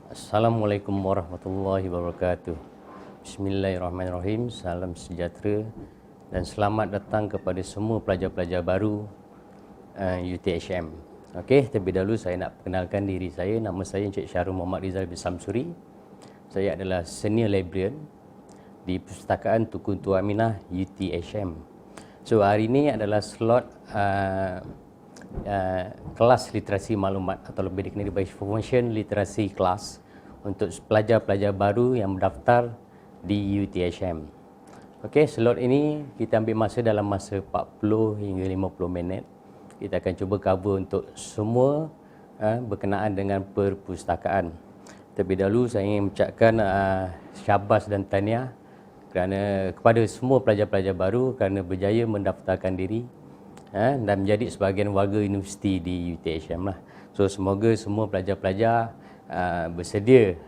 Assalamualaikum warahmatullahi wabarakatuh. Bismillahirrahmanirrahim. Salam sejahtera dan selamat datang kepada semua pelajar-pelajar baru UTHM. Okey, terlebih dahulu saya nak perkenalkan diri saya. Nama saya Encik Syahrul Muhammad Rizal bin Samsuri. Saya adalah Senior Librarian di Perpustakaan Tunku Tua Aminah UTHM. So hari ini adalah slot kelas literasi maklumat atau lebih dikenali sebagai Information Literacy Class untuk pelajar-pelajar baru yang mendaftar di UTHM. Okey, slot ini kita ambil masa dalam masa 40 hingga 50 minit. Kita akan cuba cover untuk semua berkenaan dengan perpustakaan. Terlebih dahulu saya ingin mengucapkan syabas dan tahniah kerana kepada semua pelajar-pelajar baru kerana berjaya mendaftarkan diri dan menjadi sebahagian warga universiti di UTHM lah. So semoga semua pelajar-pelajar bersedia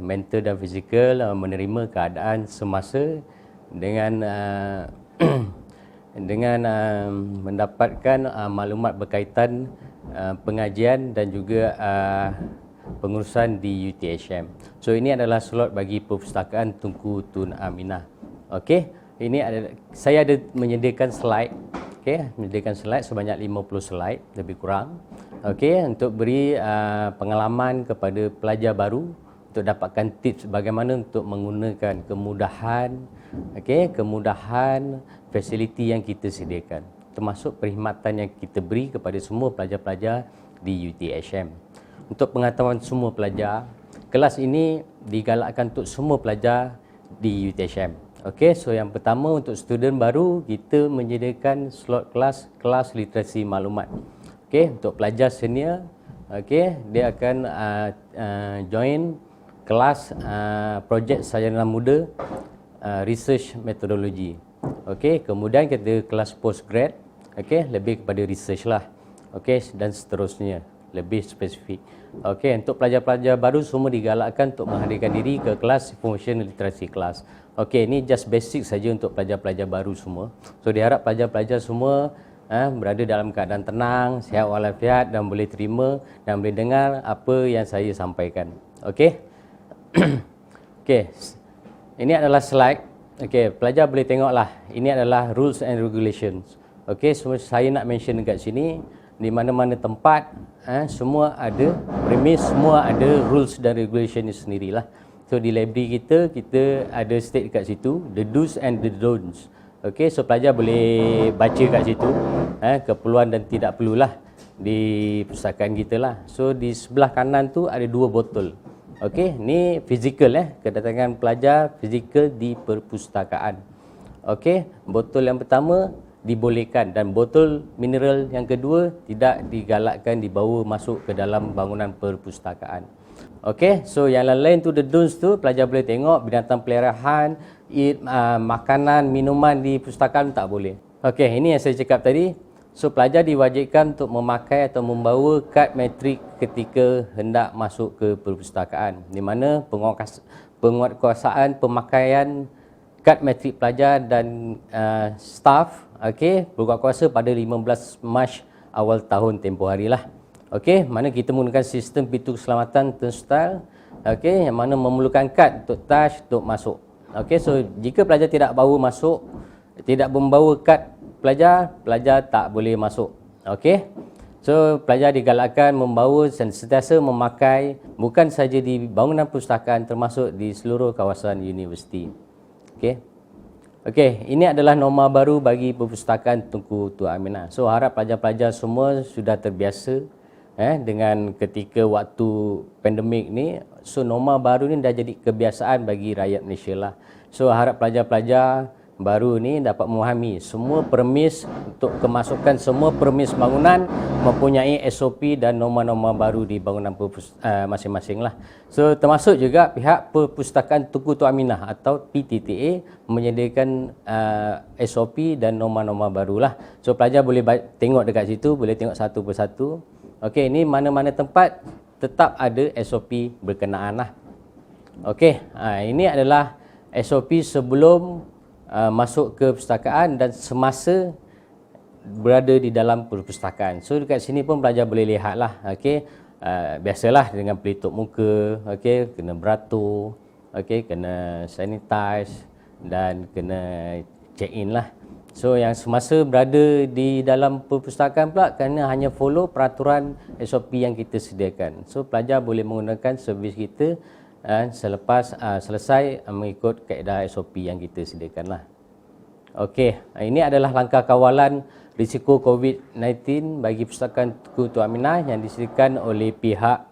mental dan fizikal menerima keadaan semasa dengan mendapatkan maklumat berkaitan pengajian dan juga pengurusan di UTHM. So ini adalah slot bagi Perpustakaan Tunku Tun Aminah. Okey. Ini saya ada menyediakan slide, menyediakan slide sebanyak 50 slide lebih kurang, untuk beri pengalaman kepada pelajar baru untuk dapatkan tips bagaimana untuk menggunakan kemudahan fasiliti yang kita sediakan, termasuk perkhidmatan yang kita beri kepada semua pelajar-pelajar di UTHM. Untuk pengetahuan semua pelajar, kelas ini digalakkan untuk semua pelajar di UTHM. Okey, so yang pertama untuk student baru kita menyediakan slot kelas literasi maklumat. Okey, untuk pelajar senior, dia akan join kelas projek sarjana muda research metodologi. Okey, kemudian kita kelas postgrad, lebih kepada research lah. Dan seterusnya, lebih spesifik. Untuk pelajar-pelajar baru semua digalakkan untuk menghadirkan diri ke kelas Information Literacy Class. Ini just basic saja untuk pelajar-pelajar baru semua. So diharap pelajar-pelajar semua berada dalam keadaan tenang, sihat walafiat dan boleh terima dan boleh dengar apa yang saya sampaikan. Ini adalah slide. Pelajar boleh tengoklah. Ini adalah rules and regulations. So saya nak mention dekat sini, di mana-mana tempat semua ada premis, semua ada rules dan regulation sendirilah. So di library kita ada state dekat situ, the do's and the don'ts. So pelajar boleh baca kat situ keperluan dan tidak perlulah di perpustakaan kita lah. So di sebelah kanan tu ada dua botol. Ni fizikal kedatangan pelajar fizikal di perpustakaan. Botol yang pertama dibolehkan dan botol mineral yang kedua tidak digalakkan dibawa masuk ke dalam bangunan perpustakaan. So yang lain tu the don'ts tu pelajar boleh tengok, binatang peliharaan, makanan, minuman di perpustakaan tak boleh. Ini yang saya cakap tadi. So pelajar diwajibkan untuk memakai atau membawa kad matrik ketika hendak masuk ke perpustakaan, di mana penguatkuasaan pemakaian kad matrik pelajar dan staf berkuasa pada 15 Mac awal tahun tempoh hari lah. Mana kita menggunakan sistem pintu keselamatan turnstile, yang mana memerlukan kad untuk touch untuk masuk. So jika pelajar tidak bawa masuk, tidak membawa kad pelajar tak boleh masuk. So pelajar digalakkan membawa dan sentiasa memakai bukan saja di bangunan perpustakaan, termasuk di seluruh kawasan universiti. Ini adalah norma baru bagi Perpustakaan Tunku Tua Aminah. So harap pelajar-pelajar semua sudah terbiasa dengan ketika waktu pandemik ni. So norma baru ni dah jadi kebiasaan bagi rakyat Malaysia lah. So harap pelajar-pelajar baru ni dapat memahami semua permis untuk kemasukan semua permis bangunan mempunyai SOP dan norma-norma baru di bangunan masing-masing lah. So termasuk juga pihak Perpustakaan Tunku Tua Aminah atau PTTA menyediakan SOP dan norma-norma barulah. So pelajar boleh tengok dekat situ, boleh tengok satu persatu. Ini mana-mana tempat tetap ada SOP berkenaan lah. Ini adalah SOP sebelum masuk ke perpustakaan dan semasa berada di dalam perpustakaan. So dekat sini pun pelajar boleh lihatlah. biasalah dengan pelitup muka, okey, kena beratur, okey, kena sanitize dan kena check in lah. So yang semasa berada di dalam perpustakaan pula kena hanya follow peraturan SOP yang kita sediakan. So pelajar boleh menggunakan servis kita selepas selesai mengikut kaedah SOP yang kita sediakan lah. Okey, ini adalah langkah kawalan risiko COVID-19 bagi Pustakaan Tengku Tua Aminah yang disediakan oleh pihak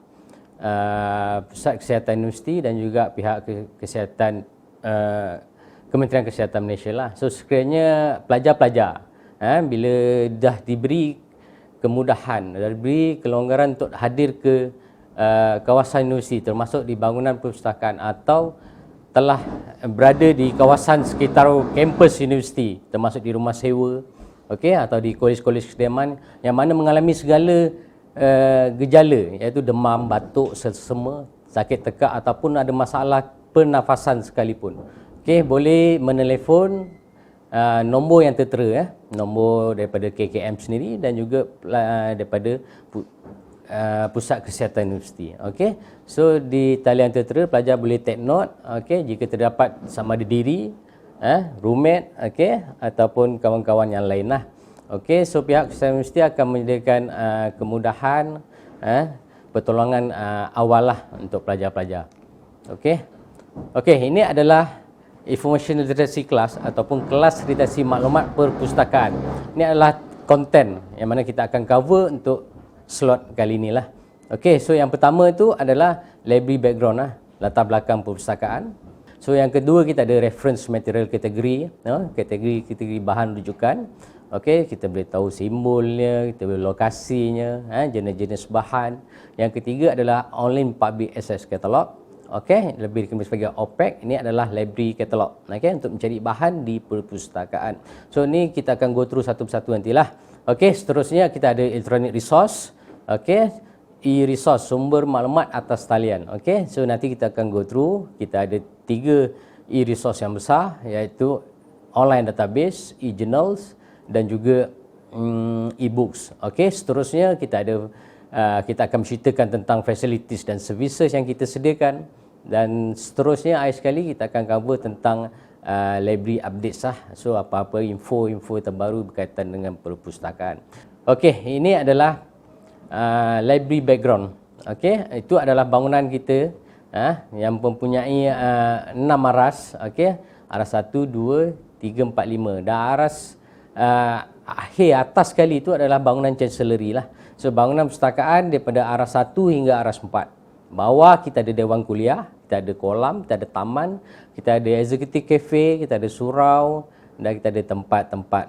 Pusat Kesihatan Universiti dan juga pihak Kesihatan Kementerian Kesihatan Malaysia lah. So sekiranya pelajar-pelajar bila dah diberi kemudahan, dah diberi kelonggaran untuk hadir ke kawasan universiti termasuk di bangunan perpustakaan atau telah berada di kawasan sekitar kampus universiti termasuk di rumah sewa, okey, atau di kolej-kolej kediaman yang mana mengalami segala gejala iaitu demam, batuk, selsema, sakit tekak ataupun ada masalah pernafasan sekalipun. Okey, boleh menelefon nombor yang tertera, nombor daripada KKM sendiri dan juga daripada Pusat Kesihatan Universiti. Okey, so di talian tertera pelajar boleh take note, okey, jika terdapat sama ada diri, roommate, okey, ataupun kawan-kawan yang lain lah. Okey, so pihak Kesihatan Universiti akan menyediakan kemudahan, pertolongan awal lah untuk pelajar-pelajar. Okey, okey, ini adalah Information Literacy Class ataupun kelas literasi maklumat perpustakaan. Ini adalah konten yang mana kita akan cover untuk slot kali ini lah. Okey, so yang pertama itu adalah library background lah, latar belakang perpustakaan. So yang kedua kita ada reference material kategori, kategori bahan rujukan. Okey, kita boleh tahu simbolnya, kita boleh lokasinya, jenis-jenis bahan. Yang ketiga adalah online public access catalog. Okey, lebih dikenal sebagai OPEC. Ini adalah library catalog, okey, untuk mencari bahan di perpustakaan. So ni kita akan go through satu persatu nantilah. Okey, seterusnya kita ada electronic resource, okey, e-resource, sumber maklumat atas talian. Okey, so nanti kita akan go through. Kita ada 3 e-resource yang besar iaitu online database, e-journals dan juga e-books. Okey, seterusnya kita ada kita akan menceritakan tentang facilities dan services yang kita sediakan. Dan seterusnya akhir sekali kita akan cover tentang library updates lah. So apa-apa info-info terbaru berkaitan dengan perpustakaan. Okey, ini adalah library background. Okey, itu adalah bangunan kita yang mempunyai 6 aras, okey. Aras 1, 2, 3, 4, 5. Dan aras akhir atas sekali itu adalah bangunan chancellery lah. So bangunan perpustakaan daripada aras 1 hingga aras 4. Bawah kita ada dewan kuliah, kita ada kolam, kita ada taman, kita ada executive cafe, kita ada surau dan kita ada tempat-tempat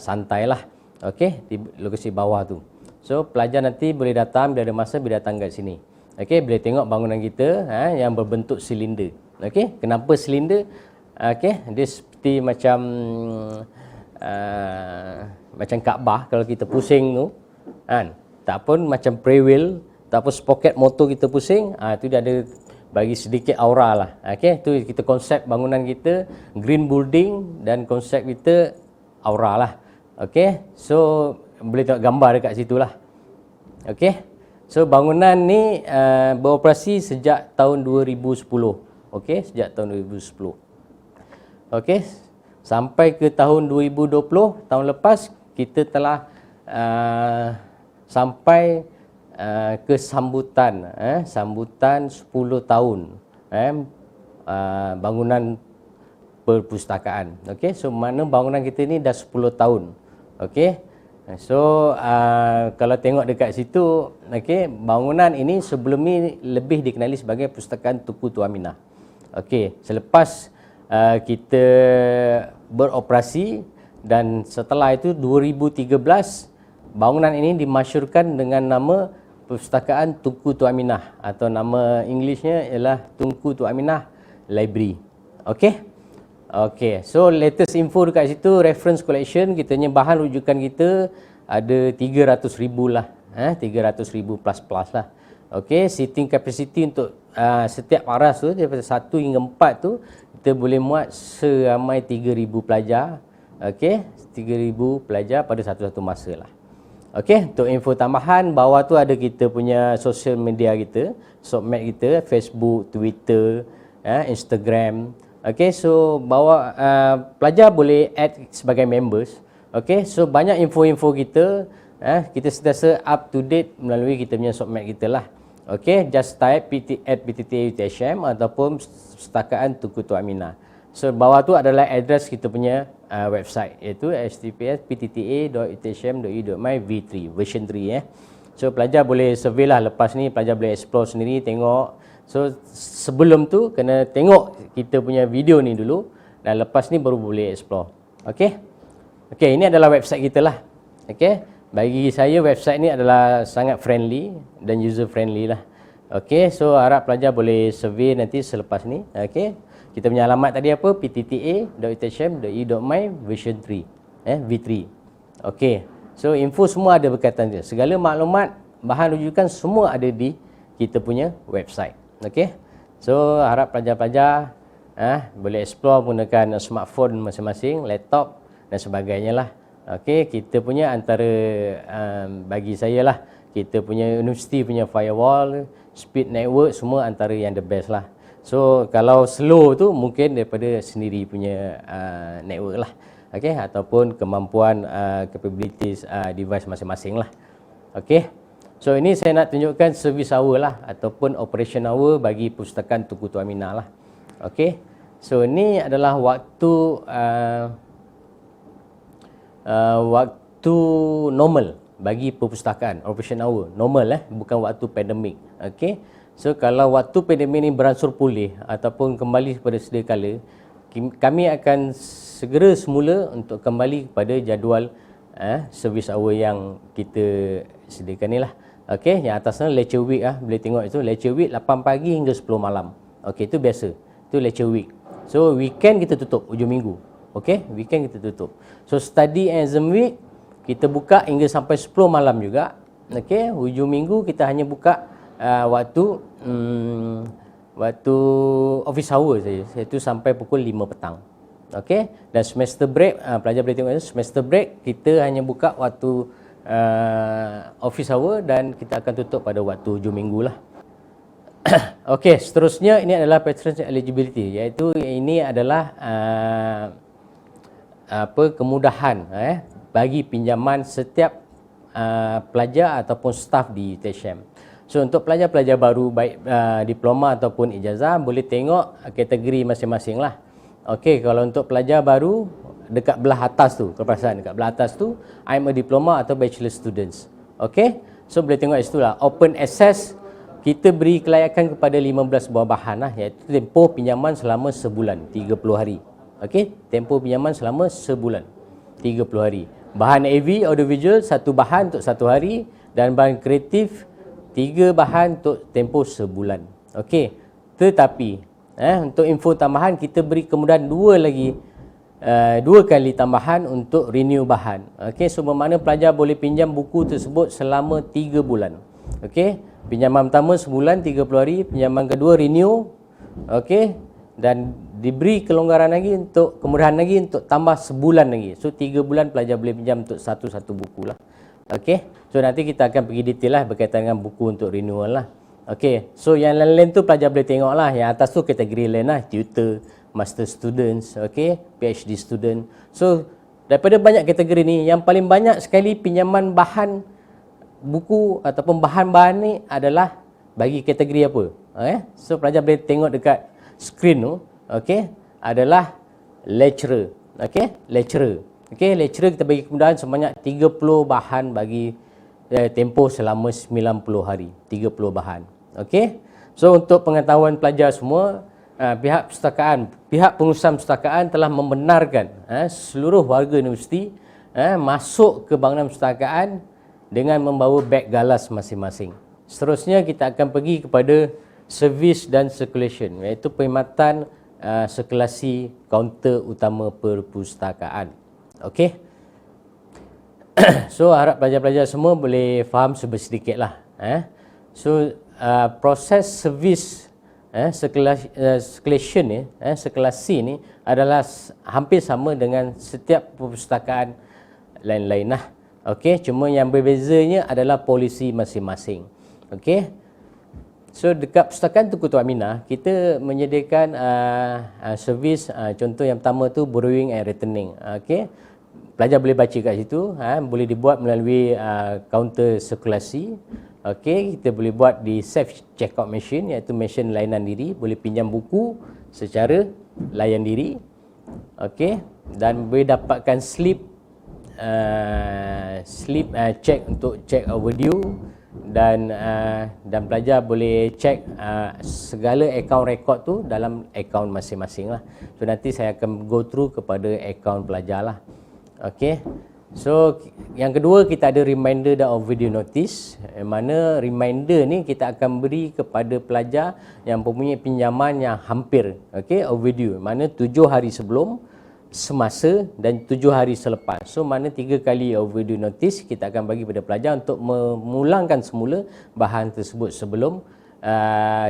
santai lah. Okey, di lokasi bawah tu. So pelajar nanti boleh datang bila ada masa, boleh datang kat sini. Okey, boleh tengok bangunan kita yang berbentuk silinder. Okey, kenapa silinder? Okey, dia seperti macam Kaabah kalau kita pusing tu, kan? Tak pun macam prayer wheel, tak pun sprocket motor kita pusing, tu dia ada bagi sedikit aura lah. Okey, tu kita konsep bangunan kita green building dan konsep kita aura lah. Okey, so boleh tengok gambar dekat situ lah. Okey, so bangunan ni beroperasi sejak tahun 2010. Okey, sejak tahun 2010. Okey, sampai ke tahun 2020, tahun lepas kita telah sampai ke sambutan sambutan 10 tahun bangunan perpustakaan. Okey, so mana bangunan kita ni dah 10 tahun. Okey, so kalau tengok dekat situ, okey, bangunan ini sebelum ni lebih dikenali sebagai Pustakaan Tengku Tua Aminah. Okey, selepas kita beroperasi dan setelah itu 2013 bangunan ini dimasyhurkan dengan nama Perpustakaan Tengku Tua Aminah atau nama Englishnya ialah Tengku Tua Aminah Library. Okey. Okey, so latest info dekat situ, reference collection kita punya bahan rujukan kita ada 300,000 lah, 300,000 plus lah. Okey, seating capacity untuk setiap aras tu daripada 1 hingga 4 tu kita boleh muat seramai 3,000 pelajar. Okey, 3,000 pelajar pada satu-satu masa lah. Okey, untuk info tambahan, bawah tu ada kita punya social media kita, SOCMED kita, Facebook, Twitter, Instagram. Okey, so bawah pelajar boleh add sebagai members. Okey, so banyak info-info kita, kita sentiasa up to date melalui kita punya SOCMED kita lah. Okey, just type @PTTA UTHM ataupun Perpustakaan Tunku Tua Aminah. So bawah tu adalah address kita punya website, iaitu https://ptta.uthm.edu.my v3 version 3 So pelajar boleh survey lah, lepas ni pelajar boleh explore sendiri, tengok. So sebelum tu kena tengok kita punya video ni dulu, dan lepas ni baru boleh explore. Okey. Okey, ini adalah website kita lah. Okey. Bagi saya website ni adalah sangat friendly dan user friendly lah. Okey, so harap pelajar boleh survey nanti selepas ni. Okey. Kita punya alamat tadi apa? ptta.uthm.edu.my version 3. V3. Okey. So info semua ada berkaitan dia. Segala maklumat, bahan rujukan semua ada di kita punya website. Okey. So harap pelajar-pelajar boleh explore menggunakan smartphone masing-masing, laptop dan sebagainya lah. Okey, kita punya antara bagi saya lah, kita punya universiti punya firewall, speed network semua antara yang the best lah. So kalau slow tu mungkin daripada sendiri punya network lah. Okey, ataupun kemampuan capabilities device masing-masing lah. Okey. So ini saya nak tunjukkan service hour lah ataupun operation hour bagi Perpustakaan Tunku Tua Aminah lah. Okey. So ini adalah waktu normal bagi perpustakaan, operation hour normal bukan waktu pandemik. Okey. So kalau waktu pandemik ni beransur pulih ataupun kembali kepada sedia kala, kami akan segera semula untuk kembali kepada jadual service hour yang kita sediakan ni lah. Okey, yang atas sana lecture week boleh tengok itu lecture week 8 pagi hingga 10 malam. Okey, itu biasa. Itu lecture week. So weekend kita tutup hujung minggu. Okey, weekend kita tutup. So study and exam week kita buka hingga sampai 10 malam juga. Okey, hujung minggu kita hanya buka waktu office hour saja, iaitu sampai pukul 5 petang. Okey, dan semester break, pelajar boleh tengok semester break kita hanya buka waktu office hour dan kita akan tutup pada waktu hujung minggu lah. Okey, seterusnya ini adalah patronage eligibility, iaitu ini adalah kemudahan bagi pinjaman setiap pelajar ataupun staf di UTHM. So untuk pelajar-pelajar baru baik diploma ataupun ijazah boleh tengok kategori masing-masing lah. Okey, kalau untuk pelajar baru dekat belah atas tu, kalau perasan dekat belah atas tu I'm a diploma atau bachelor students. Okey, so boleh tengok situ lah, open access. Kita beri kelayakan kepada 15 buah bahan lah, iaitu tempoh pinjaman selama sebulan, 30 hari. Okey, tempoh pinjaman selama sebulan, 30 hari. Bahan AV audiovisual 1 bahan untuk 1 hari, dan bahan kreatif 3 bahan untuk tempoh sebulan. Okey, tetapi untuk info tambahan kita beri kemudahan 2 kali tambahan untuk renew bahan. Okey, so bermakna pelajar boleh pinjam buku tersebut selama 3 bulan. Okey, pinjaman pertama sebulan 30 hari, pinjaman kedua renew. Okey, dan diberi kelonggaran lagi untuk kemudahan lagi untuk tambah sebulan lagi. So 3 bulan pelajar boleh pinjam untuk satu buku lah. Okey, so nanti kita akan pergi detail lah berkaitan dengan buku untuk renewal lah. Okey, so yang lain-lain tu pelajar boleh tengok lah. Yang atas tu kategori lain lah, tutor, master students, okey, PhD student. So daripada banyak kategori ni, yang paling banyak sekali pinjaman bahan buku ataupun bahan-bahan ni adalah bagi kategori apa? So pelajar boleh tengok dekat skrin tu, okey, adalah lecturer. Okey, lecturer. Okey, lecturer kita bagi kemudahan sebanyak 30 bahan bagi tempoh selama 90 hari, 30 bahan. Okey. So untuk pengetahuan pelajar semua, pihak perpustakaan, pihak pengurusan perpustakaan telah membenarkan seluruh warga universiti masuk ke bangunan perpustakaan dengan membawa beg galas masing-masing. Seterusnya kita akan pergi kepada servis dan circulation, iaitu perkhidmatan sirkulasi kaunter utama perpustakaan. Okey. So harap pelajar-pelajar semua boleh faham sedikit lah. So proses servis circulation ni, sirkulasi ni adalah hampir sama dengan setiap perpustakaan lain-lain lah. Okey, cuma yang berbezanya adalah polisi masing-masing. Okey. So dekat Pustakaan Tunku Tua Aminah, kita menyediakan servis, contoh yang pertama tu borrowing and returning. Okey. Pelajar boleh baca kat situ, boleh dibuat melalui kaunter sirkulasi. Okey, kita boleh buat di self checkout machine, iaitu mesin layanan diri, boleh pinjam buku secara layan diri. Okey, dan boleh dapatkan slip check untuk check overdue, dan pelajar boleh check segala akaun rekod tu dalam akaun masing-masing lah. So nanti saya akan go through kepada akaun pelajar lah. Okey. So yang kedua, kita ada reminder dan overdue notice, yang mana reminder ni kita akan beri kepada pelajar yang mempunyai pinjaman yang hampir, okey, overdue, mana 7 hari sebelum, semasa dan 7 hari selepas. So mana 3 kali overdue notice kita akan bagi pada pelajar untuk memulangkan semula bahan tersebut sebelum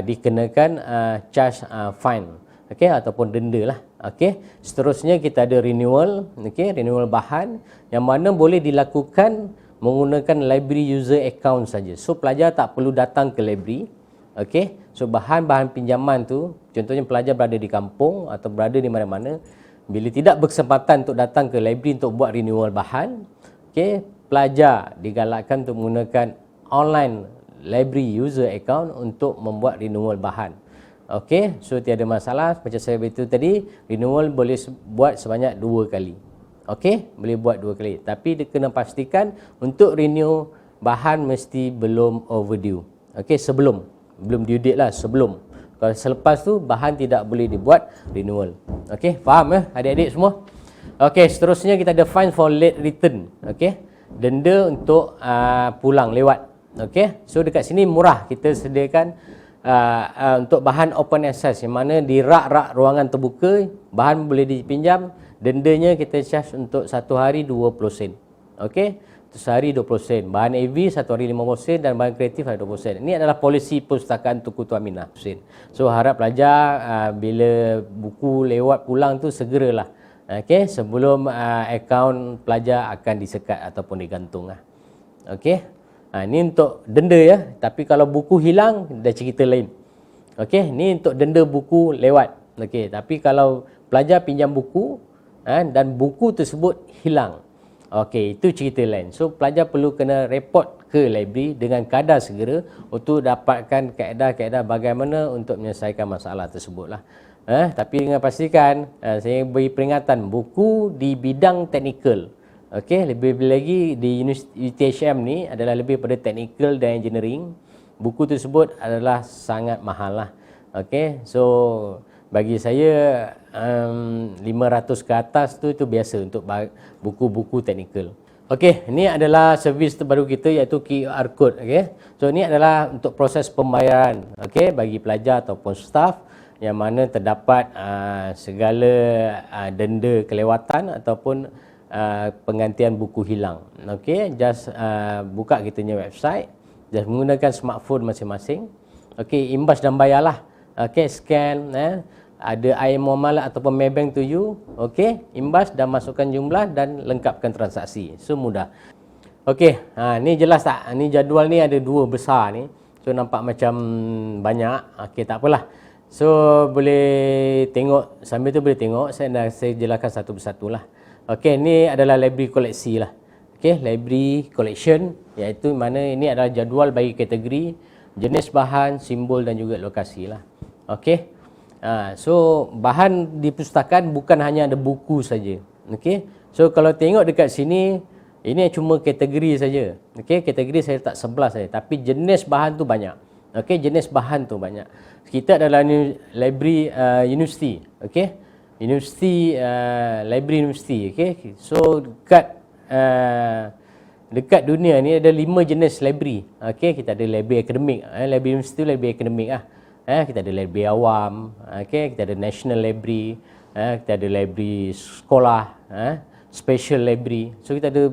dikenakan charge fine, okey, ataupun denda lah. Okey, seterusnya kita ada renewal, okey, renewal bahan yang mana boleh dilakukan menggunakan library user account saja. So pelajar tak perlu datang ke library. Okey, so bahan-bahan pinjaman tu, contohnya pelajar berada di kampung atau berada di mana-mana, bila tidak berkesempatan untuk datang ke library untuk buat renewal bahan, okey, pelajar digalakkan untuk menggunakan online library user account untuk membuat renewal bahan. Okey, so tiada masalah. Macam saya beritahu tadi, renewal boleh buat sebanyak 2 kali. Okey, boleh buat 2 kali. Tapi dia kena pastikan untuk renew bahan mesti belum overdue. Okey, belum due date lah, sebelum. Kalau selepas tu bahan tidak boleh dibuat renewal. Okey, faham adik-adik semua? Okey, seterusnya kita ada fine for late return. Okey, denda untuk pulang lewat. Okey, so dekat sini murah, kita sediakan untuk bahan open access, yang mana di rak-rak ruangan terbuka bahan boleh dipinjam. Dendanya kita charge untuk 1 hari 20 sen. Okey, sehari 20 sen. Bahan AV 1 hari 50 sen dan bahan kreatif ada 20 sen. Ini adalah polisi Pustakaan Tunku Tua Aminah. So harap pelajar bila buku lewat pulang tu segeralah. Okey, sebelum akaun pelajar akan disekat ataupun digantung lah. Okey. Ini untuk denda ya. Tapi kalau buku hilang, dah cerita lain. Okey, ni untuk denda buku lewat. Okey, tapi kalau pelajar pinjam buku dan buku tersebut hilang, okey, itu cerita lain. So pelajar perlu kena report ke library dengan kadar segera untuk dapatkan kaedah-kaedah bagaimana untuk menyelesaikan masalah tersebut lah. Tapi dengan pastikan, saya beri peringatan, buku di bidang teknikal. Okey, lebih lagi di UTHM ni adalah lebih pada technical dan engineering. Buku tersebut adalah sangat mahal lah. Okey, so bagi saya 500 ke atas tu itu biasa untuk buku-buku teknikal. Okey, ini adalah servis terbaru kita, iaitu QR code. Okey, so ini adalah untuk proses pembayaran, okey, bagi pelajar ataupun staff yang mana terdapat segala denda kelewatan ataupun penggantian buku hilang. Okey, just buka kita punya website, just menggunakan smartphone masing-masing. Okey, imbas dan bayarlah. Okey, scan, ada air muamalah ataupun Maybank to you. Okey, imbas dan masukkan jumlah dan lengkapkan transaksi. So mudah. Okey, ni jelas tak? Ni jadual ni ada 2 besar ni. So nampak macam banyak. Okey, tak apalah. So boleh tengok, sambil tu boleh tengok, saya jelaskan satu persatu lah. Okey, ini adalah library koleksi lah. Okey, library collection, iaitu mana ini adalah jadual bagi kategori, jenis bahan, simbol dan juga lokasi lah. Okey, so bahan di pustakaan bukan hanya ada buku saja. Okey, so kalau tengok dekat sini, ini cuma kategori saja. Okey, kategori saya tak 11 saja, tapi jenis bahan tu banyak. Okey, jenis bahan tu banyak. Kita adalah library universiti. Okey, universiti, library universiti. Okey, so dekat dunia ni ada 5 jenis library. Okey, kita ada library akademik, library universiti, library akademik lah. Kita ada library awam, okey, kita ada national library, kita ada library sekolah, special library. So kita ada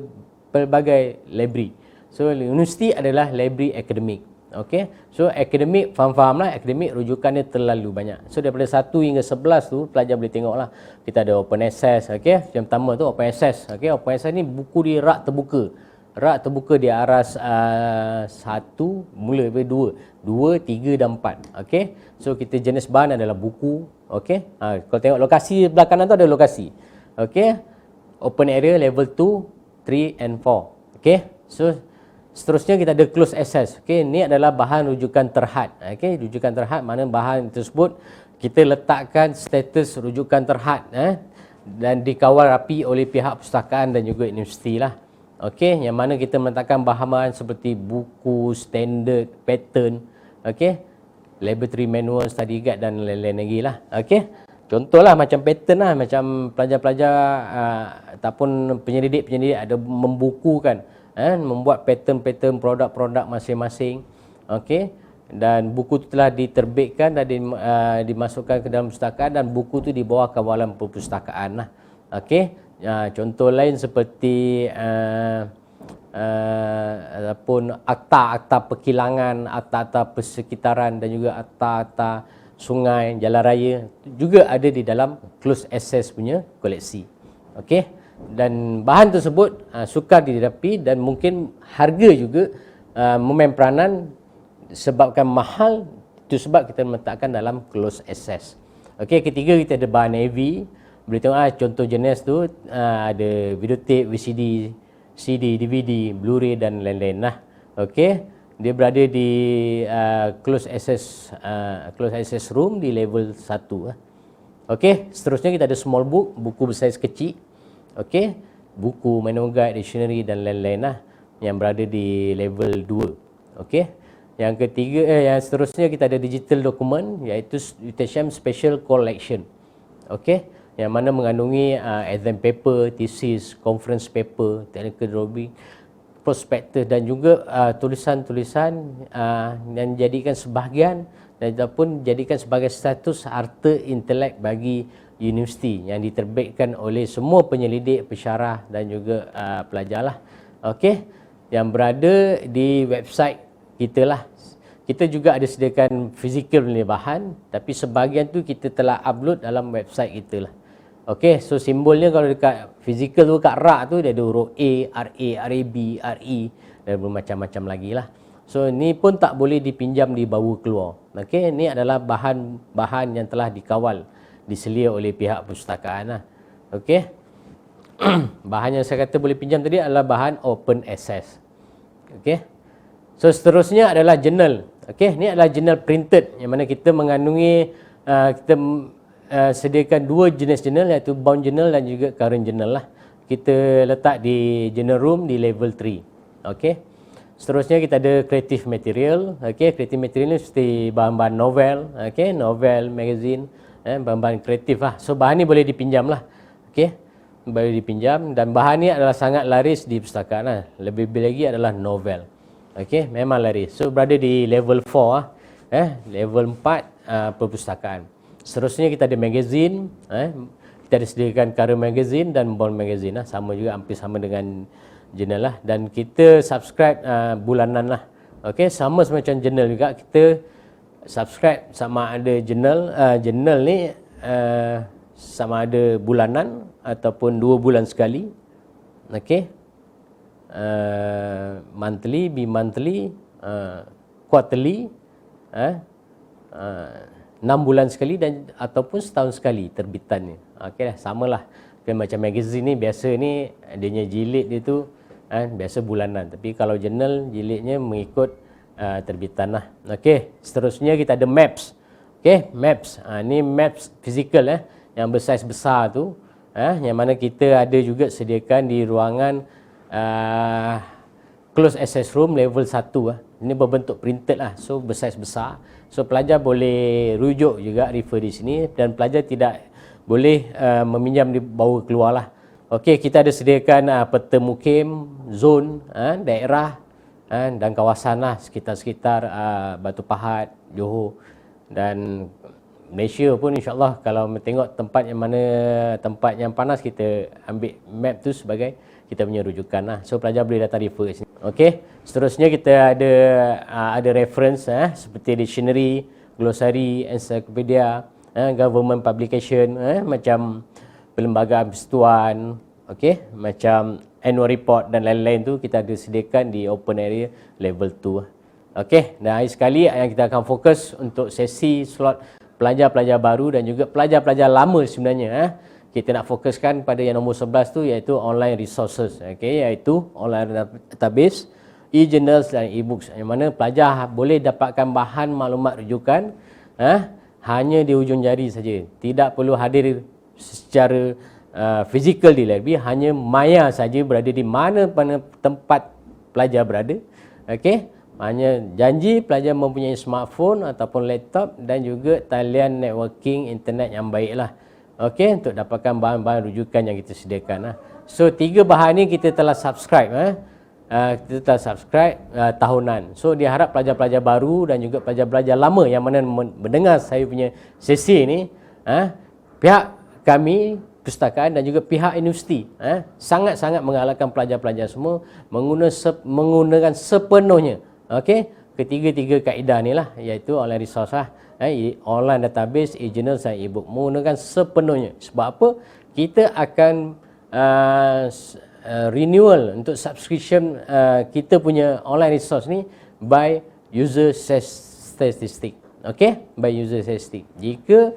pelbagai library. So universiti adalah library akademik. Okey, so akademik, faham-faham lah, akademik rujukannya terlalu banyak. So daripada 1 hingga 11 tu pelajar boleh tengok lah. Kita ada open access, okey, yang pertama tu open access. Okey, open access ni buku di rak terbuka. rak terbuka di aras 1, mula dari 2, 3 dan 4. Okey. So kita jenis bahan adalah buku. Okey. Kalau tengok lokasi belah kanan tu ada lokasi. Okey. Open area level 2, 3 and 4. Okey. So seterusnya kita ada close access. Okey, ni adalah bahan rujukan terhad. Okey, rujukan terhad mana bahan tersebut kita letakkan status rujukan terhad dan dikawal rapi oleh pihak perpustakaan dan juga universiti lah. Okey, yang mana kita meletakkan bahan-bahan seperti buku, standard, pattern, okey, laboratory manual, study guide dan lain-lain lagi lah. Okey. Contohlah macam pattern lah, macam pelajar-pelajar ataupun penyelidik-penyelidik ada membukukan membuat pattern-pattern produk-produk masing-masing. Okey. Dan buku itu telah diterbitkan dan dimasukkan ke dalam perpustakaan dan buku itu di bawah kawalan perpustakaan lah. Okey. Contoh lain seperti ataupun akta-akta perkilangan, akta-akta persekitaran dan juga akta-akta sungai, jalan raya juga ada di dalam close access punya koleksi. Okey. Dan bahan tersebut sukar didapi dan mungkin harga juga memain peranan sebabkan mahal, itu sebab kita meletakkan dalam close access. Okey, ketiga kita ada bahan AV. Boleh tengok contoh jenis tu ada videotape, VCD, CD, DVD, Blu-ray dan lain-lain lah. Okey, dia berada di close access room di level 1 lah. Okey, seterusnya kita ada small book, buku bersaiz kecil. Okey, buku, manual guide, dictionary dan lain-lain lah yang berada di level 2. Okey. Yang ketiga yang seterusnya kita ada digital dokumen iaitu UTSM Special Collection. Okey, yang mana mengandungi exam paper, thesis, conference paper, technical drawing, prospektus dan juga tulisan-tulisan yang dijadikan sebahagian dan ataupun dijadikan sebagai status harta intelek bagi universiti yang diterbitkan oleh semua penyelidik, pensyarah dan juga pelajar lah. Okey, yang berada di website kita lah. Kita juga ada sediakan fizikal punya bahan, tapi sebahagian tu kita telah upload dalam website kita lah. Okey, so simbolnya kalau dekat fizikal tu, kat rak tu dia ada huruf A, RA, RAB, RE dan bermacam-macam lagi lah. So ni pun tak boleh dipinjam dibawa keluar. Okey, ni adalah bahan-bahan yang telah dikawal, diselia oleh pihak perpustakaan lah. Okey. Bahan yang saya kata boleh pinjam tadi adalah bahan open access. Okey. So seterusnya adalah journal. Okey, ni adalah journal printed yang mana kita mengandungi kita sediakan dua jenis journal iaitu bound journal dan juga current journal lah. Kita letak di journal room di level 3. Okey. Seterusnya kita ada creative material. Okey, creative material ni seperti bahan-bahan novel, okey, novel, magazine, bahan-bahan kreatif lah. So bahan ni boleh dipinjam lah. Okey. Boleh dipinjam dan bahan ni adalah sangat laris di perpustakaan lah. Lebih-lebih lagi adalah novel. Okey, memang laris. So berada di level 4 level 4 perpustakaan. Seterusnya kita ada magazine, kita ada sediakan current magazine dan bound magazine lah. Sama juga, hampir sama dengan journal lah. Dan kita subscribe bulanan lah. Okey, sama semacam journal juga. Kita subscribe sama ada journal ni sama ada bulanan ataupun 2 bulan sekali. Okey. Monthly, bi-monthly, quarterly, 6 bulan sekali dan ataupun setahun sekali terbitannya. Okeylah, samalah. Macam magazine ni biasa ni adanya jilid dia tu biasa bulanan, tapi kalau journal jilidnya mengikut terbitan lah. Okey, seterusnya kita ada maps. Okey, maps. Ni maps fizikal yang bersaiz besar tu, yang mana kita ada juga sediakan di ruangan close access room level 1 Ini berbentuk printed lah, so bersaiz besar. So pelajar boleh rujuk juga, refer di sini, dan pelajar tidak boleh meminjam dibawa keluar lah. Okey, kita ada sediakan peta mukim, zon, daerah dan kawasan lah, sekitar-sekitar Batu Pahat, Johor dan Malaysia pun, insyaAllah kalau tengok tempat yang mana tempat yang panas, kita ambil map tu sebagai kita punya rujukan lah. So pelajar boleh datang refer kat sini. Okey, seterusnya kita ada reference seperti dictionary, glossary, encyclopedia, government publication, macam perlembagaan persekutuan, okey, macam annual report dan lain-lain tu kita ada sediakan di open area level 2. Okey, dan hari sekali yang kita akan fokus untuk sesi slot pelajar-pelajar baru dan juga pelajar-pelajar lama sebenarnya. Kita nak fokuskan pada yang nombor 11 tu, iaitu online resources, okey, iaitu online database, e-journals dan e-books, yang mana pelajar boleh dapatkan bahan maklumat rujukan hanya di hujung jari saja. Tidak perlu hadir secara fizikal di library, hanya maya saja berada di mana-mana tempat pelajar berada. Okey, hanya janji pelajar mempunyai smartphone ataupun laptop dan juga talian networking internet yang baiklah. Okey, untuk dapatkan bahan-bahan rujukan yang kita sediakan. So 3 bahan ni kita telah subscribe. Kita telah subscribe tahunan. So diharap pelajar-pelajar baru dan juga pelajar-pelajar lama yang mana mendengar saya punya sesi ni, pihak kami perpustakaan dan juga pihak universiti sangat-sangat menggalakkan pelajar-pelajar semua menggunakan sepenuhnya ketiga-tiga kaedah ni lah, iaitu online resource online database, e-journal dan e-book, menggunakan sepenuhnya. Sebab apa? Kita akan renewal untuk subscription kita punya online resource ni by user statistic. Okey, by user statistic. Jika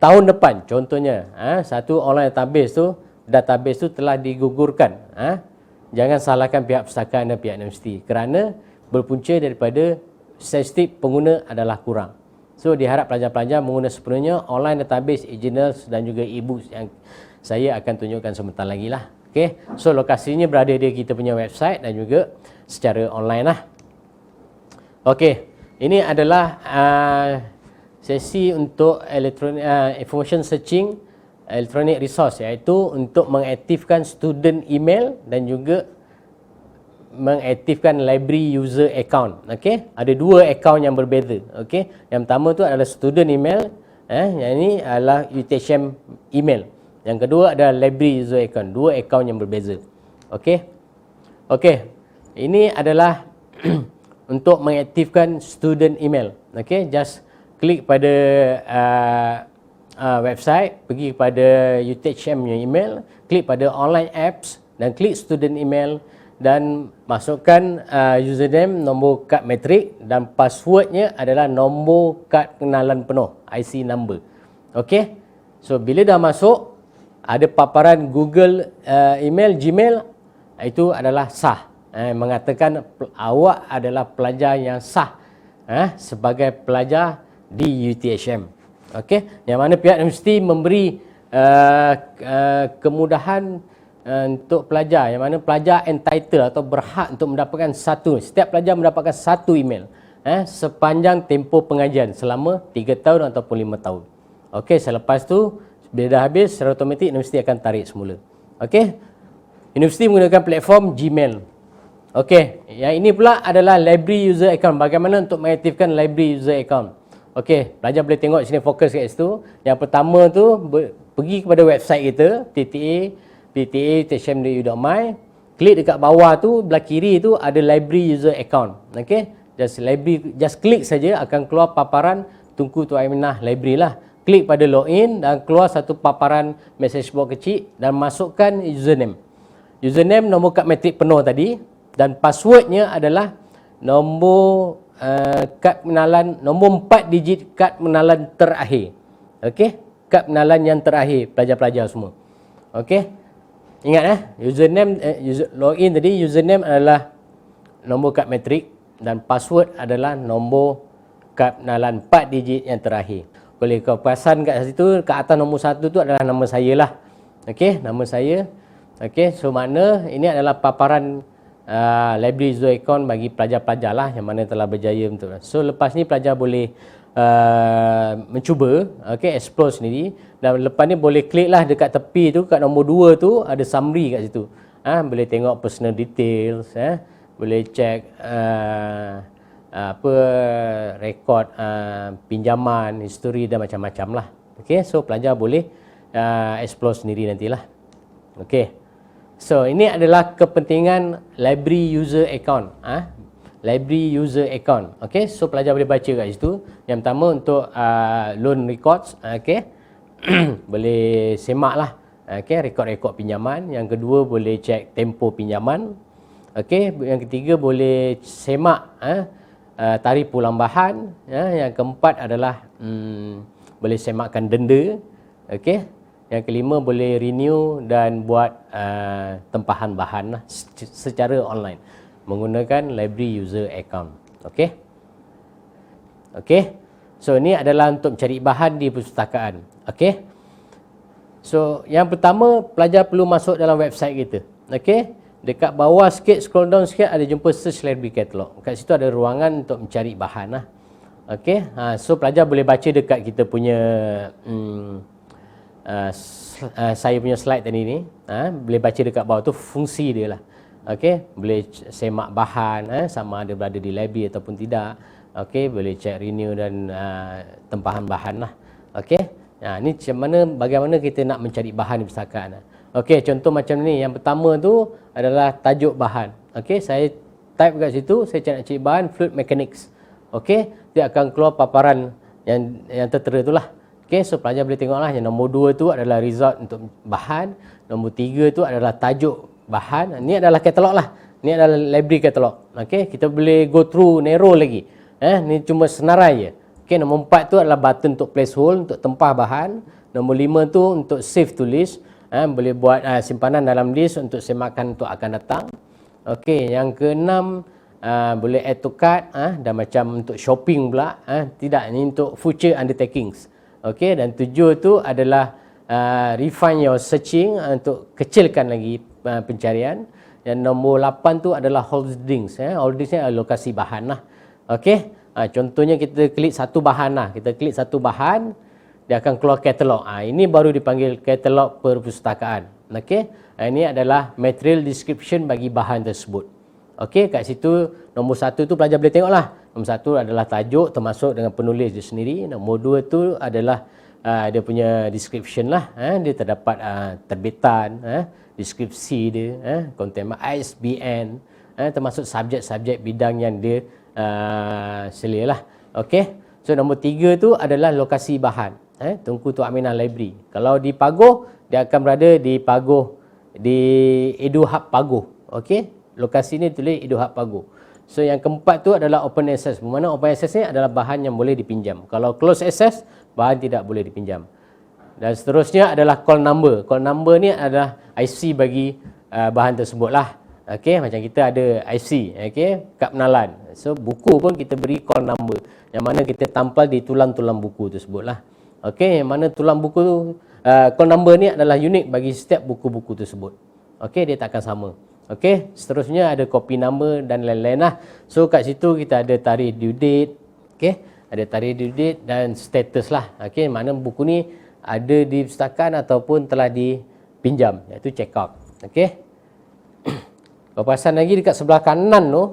tahun depan contohnya satu online database tu telah digugurkan, jangan salahkan pihak perpustakaan dan pihak universiti, kerana berpunca daripada statistik pengguna adalah kurang. So diharap pelajar-pelajar menggunakan sepenuhnya online database, e-journals dan juga e-books yang saya akan tunjukkan sebentar lagi lah. Okay. So lokasinya berada di kita punya website dan juga secara online lah. Okey, ini adalah sesi untuk information searching electronic resource, iaitu untuk mengaktifkan student email dan juga mengaktifkan library user account. Okey, ada 2 account yang berbeza. Okey, yang pertama tu adalah student email, yang ini adalah UTHM email. Yang kedua adalah library user account, 2 account yang berbeza. Okey. Okey. Ini adalah untuk mengaktifkan student email. Okey, just klik pada website, pergi kepada UTHM email, klik pada online apps dan klik student email dan masukkan username, nombor kad metrik dan passwordnya adalah nombor kad pengenalan penuh, IC number. Okey. So bila dah masuk, ada paparan Google email, Gmail, itu adalah sah. Mengatakan awak adalah pelajar yang sah sebagai pelajar di UTHM. Okey, yang mana pihak universiti memberi kemudahan untuk pelajar, yang mana pelajar entitled atau berhak untuk mendapatkan setiap pelajar mendapatkan 1 email sepanjang tempoh pengajian selama 3 tahun ataupun 5 tahun. Okey, selepas tu bila dah habis, secara automatik universiti akan tarik semula. Okey, universiti menggunakan platform Gmail. Okey, yang ini pula adalah library user account. Bagaimana untuk mengaktifkan library user account? Okey, pelajar boleh tengok sini, fokus kat situ. Yang pertama tu pergi kepada website kita pta.uthm.edu.my. Klik dekat bawah tu, belah kiri tu ada library user account. Okey, just klik saja, akan keluar paparan Tunku Tua Aiminah library lah. Klik pada login dan keluar satu paparan message box kecil dan masukkan username. Username nombor kad metrik penuh tadi dan passwordnya adalah nombor kad pengenalan, nombor 4 digit kad pengenalan terakhir. Okey, kad pengenalan yang terakhir pelajar-pelajar semua. Okey. Ingat username login tadi, username adalah nombor kad metrik dan password adalah nombor kad pengenalan 4 digit yang terakhir. Boleh kau perasan kat situ, kat atas nombor 1 tu adalah nama saya lah. Okey, nama saya. Okey, so makna ini adalah paparan library user account bagi pelajar-pelajar lah yang mana telah berjaya untuk. So lepas ni pelajar boleh mencuba, okey, explore sendiri, dan lepas ni boleh klik lah dekat tepi tu, kat nombor 2 tu ada summary kat situ. Boleh tengok personal details, boleh check rekod pinjaman, history dan macam-macam lah. Okey, so pelajar boleh explore sendiri nantilah. Okey, so ini adalah kepentingan library user account. Library user account. Okey, so pelajar boleh baca kat situ. Yang pertama untuk loan records, okey. Boleh semak lah Okey, rekod-rekod pinjaman. Yang kedua boleh cek tempoh pinjaman. Okey, yang ketiga boleh semak tarikh pulang bahan. Yang keempat adalah boleh semakkan denda. Okey. Yang kelima boleh renew dan buat tempahan bahan lah, secara online menggunakan library user account. Okey. Okey. So ini adalah untuk mencari bahan di perpustakaan. Okey. So yang pertama, pelajar perlu masuk dalam website kita. Okey. Dekat bawah sikit, scroll down sikit, ada jumpa search library catalog. Kat situ ada ruangan untuk mencari bahan lah. Okey. So pelajar boleh baca dekat kita punya saya punya slide tadi ni, boleh baca dekat bawah tu fungsi dia lah. Okey, boleh semak bahan, sama ada berada di library ataupun tidak. Okey, boleh cek renew dan tempahan bahan lah. Okey, ni bagaimana kita nak mencari bahan di perpustakaan. Okey, contoh macam ni. Yang pertama tu adalah tajuk bahan. Okey, saya type kat situ, saya nak cari bahan fluid mechanics. Okey, dia akan keluar paparan yang tertera tu lah. Okey, so pelajar boleh tengoklah. Yang nombor 2 tu adalah result untuk bahan. Nombor 3 tu adalah tajuk bahan. Ni adalah katalog lah. Ni adalah library katalog. Okey, kita boleh go through narrow lagi. Ni cuma senarai je. Okey, nombor 4 tu adalah button untuk place hold, untuk tempah bahan. Nombor 5 tu untuk save to list. Boleh buat simpanan dalam list untuk semakan untuk akan datang. Okey, yang ke-6 boleh add to cart, dan macam untuk shopping pula. Tidak, ni untuk future undertakings. Okey, dan 7 tu adalah refine your searching, untuk kecilkan lagi pencarian. Dan nombor 8 tu adalah holdings. Holdings ni adalah lokasi bahan lah. Okey, contohnya kita klik satu bahan lah. Kita klik satu bahan, dia akan keluar katalog. Ini baru dipanggil katalog perpustakaan. Okey, ini adalah material description bagi bahan tersebut. Okey, kat situ nombor 1 tu pelajar boleh tengok lah. Nombor 1 adalah tajuk termasuk dengan penulis dia sendiri. Nombor 2 tu adalah dia punya description lah. Dia terdapat terbitan, deskripsi dia, content ISBN, termasuk subjek-subjek bidang yang dia selia lah. Okey, so nombor 3 tu adalah lokasi bahan. Tunku Tok Aminah Library. Kalau di Pagoh, dia akan berada di Pagoh, di EduHub Pagoh. Okey, lokasi ni tulis EduHub Pagoh. So yang keempat tu adalah open access. Bermakna open access ni adalah bahan yang boleh dipinjam. Kalau close access, bahan tidak boleh dipinjam. Dan seterusnya adalah call number. Call number ni adalah IC bagi bahan tersebut lah. Okey, macam kita ada IC, okey, kad pengenalan. So buku pun kita beri call number, yang mana kita tampal di tulang-tulang buku tersebut lah. Okey, yang mana tulang buku tu, call number ni adalah unik bagi setiap buku-buku tersebut. Okey, dia takkan sama. Okey, seterusnya ada copy number dan lain-lain lah. So kat situ kita ada tarikh due date, okey, ada tarikh due date dan status lah. Okey, mana buku ni ada di perpustakaan ataupun telah dipinjam, iaitu check out. Okey. Papasan lagi dekat sebelah kanan tu,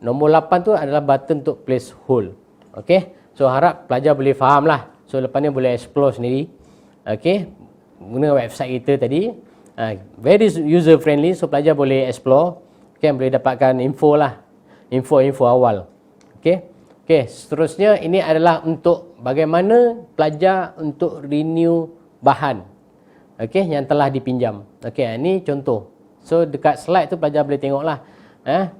nombor 8 tu adalah button untuk place hold. Okey. So harap pelajar boleh faham lah. So lepas ni boleh explore sendiri. Okey. Guna website kita tadi. Very user friendly, so pelajar boleh explore. Okay, boleh dapatkan info lah. Info awal. Okey. Okey, seterusnya ini adalah untuk bagaimana pelajar untuk renew bahan. Okey, yang telah dipinjam. Okey, ini contoh. So dekat slide tu pelajar boleh tengoklah.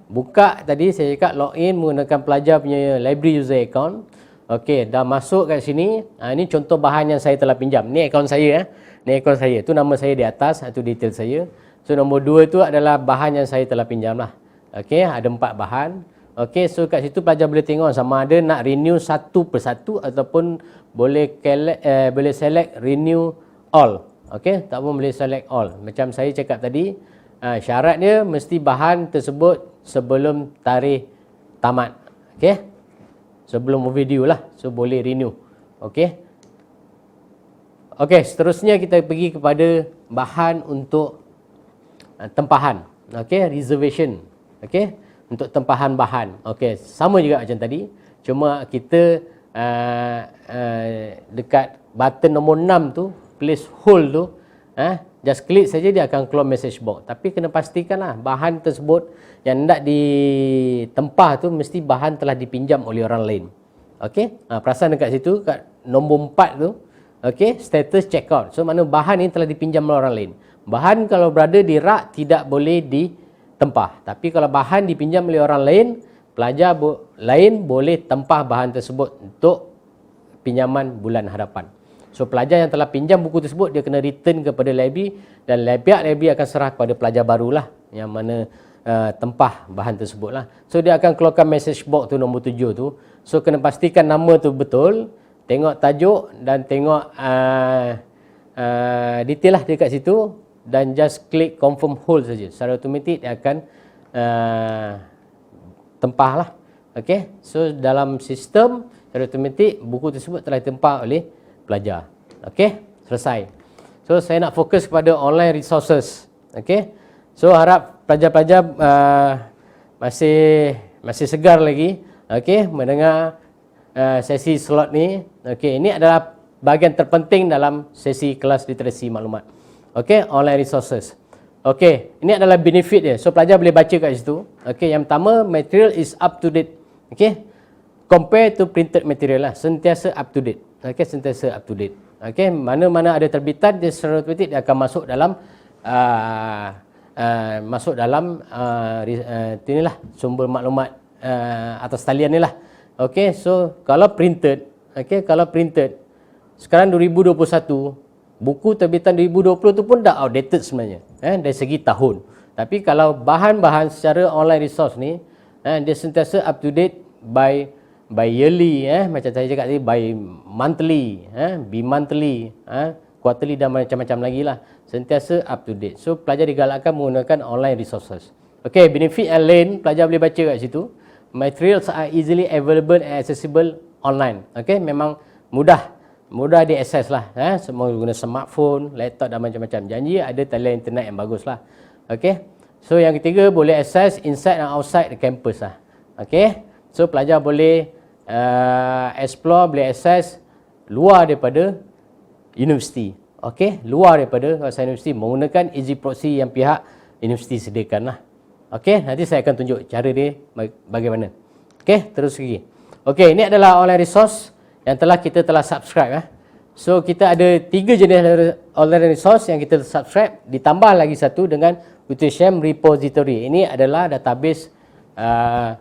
Buka tadi saya cakap login menggunakan pelajar punya library user account. Okey, dah masuk kat sini. Ini contoh bahan yang saya telah pinjam. Ni akaun saya. Ni akaun saya. Tu nama saya di atas, itu detail saya. So nombor 2 tu adalah bahan yang saya telah pinjam lah. Okey, ada 4 bahan. Okey, so kat situ pelajar boleh tengok sama ada nak renew satu persatu ataupun boleh select renew all. Okey, tak pun boleh select all. Macam saya cakap tadi, syarat dia mesti bahan tersebut sebelum tarikh tamat. Okey, sebelum overdue lah. So boleh renew. Okey. Okey, seterusnya kita pergi kepada bahan untuk tempahan. Okey, reservation. Okey, untuk tempahan bahan. Okey, sama juga macam tadi. Cuma kita dekat button nombor 6 tu, place hold tu, just klik saja dia akan keluar message box. Tapi kena pastikanlah bahan tersebut yang hendak ditempah tu mesti bahan telah dipinjam oleh orang lain. Okey, perasan dekat situ kat nombor 4 tu, Okey, status check out. So mana bahan ini telah dipinjam oleh orang lain. Bahan kalau berada di rak tidak boleh ditempah. Tapi kalau bahan dipinjam oleh orang lain, pelajar lain boleh tempah bahan tersebut untuk pinjaman bulan hadapan. So pelajar yang telah pinjam buku tersebut, dia kena return kepada library, dan pihak library akan serah kepada pelajar barulah yang mana tempah bahan tersebut lah. So dia akan keluarkan message box tu nombor 7 tu. So kena pastikan nama tu betul, tengok tajuk dan tengok detail lah dekat situ, dan just klik confirm hold saja. Secara automatik dia akan tempah lah. Okay, so dalam sistem secara automatik buku tersebut telah ditempah oleh pelajar. Okay, selesai. So saya nak fokus kepada online resources. Okay, so harap pelajar-pelajar masih segar lagi, okay, mendengar sesi slot ni. Okay, ini adalah bahagian terpenting dalam sesi kelas literasi maklumat. Okay, online resources. Okay, ini adalah benefit dia. So pelajar boleh baca kat situ. Okay, yang pertama, material is up to date. Okay, compare to printed material lah, sentiasa up to date. Okay, sentiasa up to date. Okay, mana-mana ada terbitan, dia secara automatik dia akan masuk dalam inilah sumber maklumat atas talian ni lah. Okay, so kalau printed, sekarang 2021, buku terbitan 2020 tu pun dah outdated sebenarnya, dari segi tahun. Tapi kalau bahan-bahan secara online resource ni, dia sentiasa up to date by yearly, macam saya cakap tadi, by monthly, bi-monthly, quarterly dan macam-macam lagi lah. Sentiasa up to date. So pelajar digalakkan menggunakan online resources. Okay, benefit yang lain pelajar boleh baca kat situ. Materials are easily available and accessible online. Okay, memang mudah diakses lah. Semua guna smartphone, laptop dan macam-macam. Janji ada talian internet yang bagus lah. Okay, so yang ketiga, boleh akses inside dan outside the campus lah. Okay, so pelajar boleh explore, boleh akses luar daripada universiti. Okay, luar daripada kawasan universiti menggunakan easy proxy yang pihak universiti sediakan lah. Okay, nanti saya akan tunjuk cara dia bagaimana. Okay, terus lagi. Okay, ini adalah online resource yang kita telah subscribe. So kita ada 3 jenis online resource yang kita subscribe, ditambah lagi satu dengan UTSM repository. Ini adalah database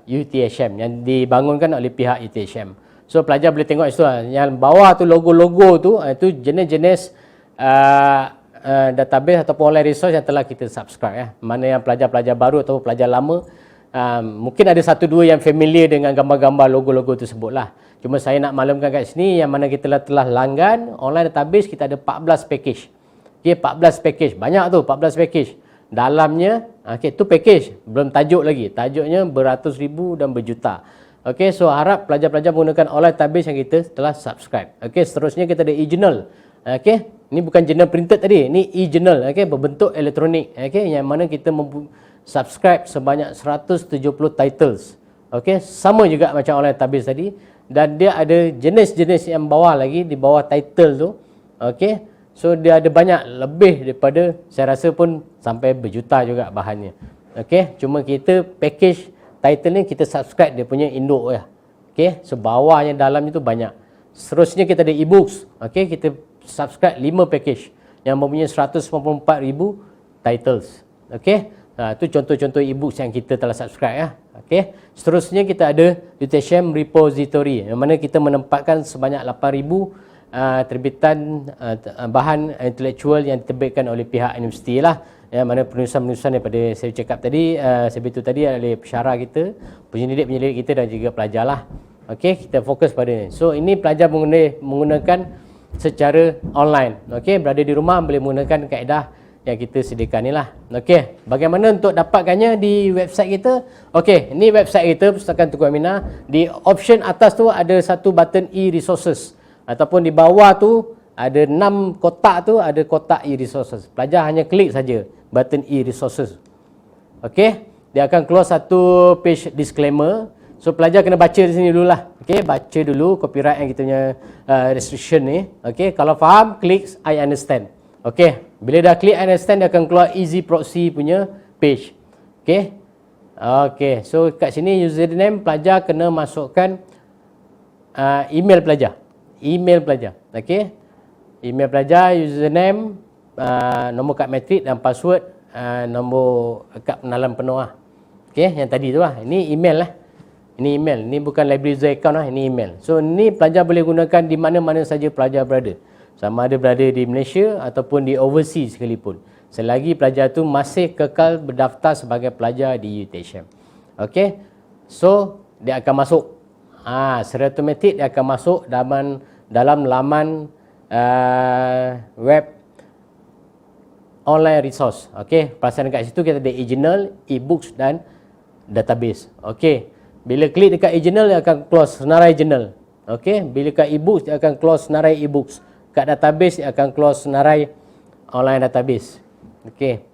UTSM yang dibangunkan oleh pihak UTSM. So pelajar boleh tengok situ lah. Yang bawah tu logo-logo tu, itu jenis-jenis database ataupun online resource yang telah kita subscribe. Mana yang pelajar-pelajar baru atau pelajar lama, mungkin ada 1-2 yang familiar dengan gambar-gambar logo-logo tersebut lah. Cuma saya nak maklumkan kat sini, yang mana kita telah langgan online database, kita ada 14 package. Okay, 14 package, banyak tu, 14 package. Dalamnya, tu package, belum tajuk lagi. Tajuknya beratus ribu dan berjuta. Okay, so harap pelajar-pelajar menggunakan online database yang kita telah subscribe. Okay, seterusnya kita ada e-journal. Okay, ini bukan journal printed tadi, ini e-journal. Okay, berbentuk elektronik. Okay, yang mana kita subscribe sebanyak 170 titles. Okay, sama juga macam online database tadi. Dan dia ada jenis-jenis yang bawah lagi, di bawah title tu. Okay, so dia ada banyak, lebih daripada, saya rasa pun sampai berjuta juga bahannya. Okay, cuma kita package title ni kita subscribe dia punya induk ya. Okay, so bawahnya dalamnya tu banyak. Seterusnya kita ada e-books. Okay, kita subscribe 5 package yang mempunyai 194,000 titles. Okay, itu contoh-contoh e-books yang kita telah subscribe ya. Okay, seterusnya kita ada UTSM repository, yang mana kita menempatkan sebanyak 8,000 terbitan bahan intelektual yang diterbitkan oleh pihak universiti lah. Yang mana penulisan-penulisan daripada saya cakap tadi, saya beritahu tadi oleh pensyarah kita, penyelidik-penyelidik kita dan juga pelajar lah. Okay, kita fokus pada ni. So ini pelajar menggunakan secara online. Okay, berada di rumah boleh menggunakan kaedah yang kita sediakan ni lah. Okay, bagaimana untuk dapatkannya di website kita? Okay, ini website kita, Pustakaan Tengku Aminah. Di option atas tu ada satu button e-resources, ataupun di bawah tu ada 6 kotak tu, ada kotak e-resources. Pelajar hanya klik saja button e-resources. Okay, dia akan keluar satu page disclaimer. So pelajar kena baca di sini dululah. Okay, baca dulu copyright yang kita punya restriction ni. Okay, kalau faham, klik I understand. Okay, bila dah klik I understand, dia akan keluar easy proxy punya page. Okay, okay, so kat sini username pelajar kena masukkan email pelajar. Okay, email pelajar, username, nombor kad matrik dan password, nombor kad pengenalan penuh lah. Okey, yang tadi tu lah. Ini email lah. Ini email. Ini bukan library user account lah. Ini email. So, ni pelajar boleh gunakan di mana-mana saja pelajar berada. Sama ada berada di Malaysia ataupun di overseas sekalipun. Selagi pelajar tu masih kekal berdaftar sebagai pelajar di UTHM. Okey. So, dia akan masuk. Secara automatik dia akan masuk dalam laman web online resource. Okey, perasan dekat situ kita ada e-journal, e-books dan database. Okey. Bila klik dekat e-journal dia akan close senarai journal. Okey, bila kat e-books dia akan close senarai e-books. Kat database dia akan close senarai online database. Okey.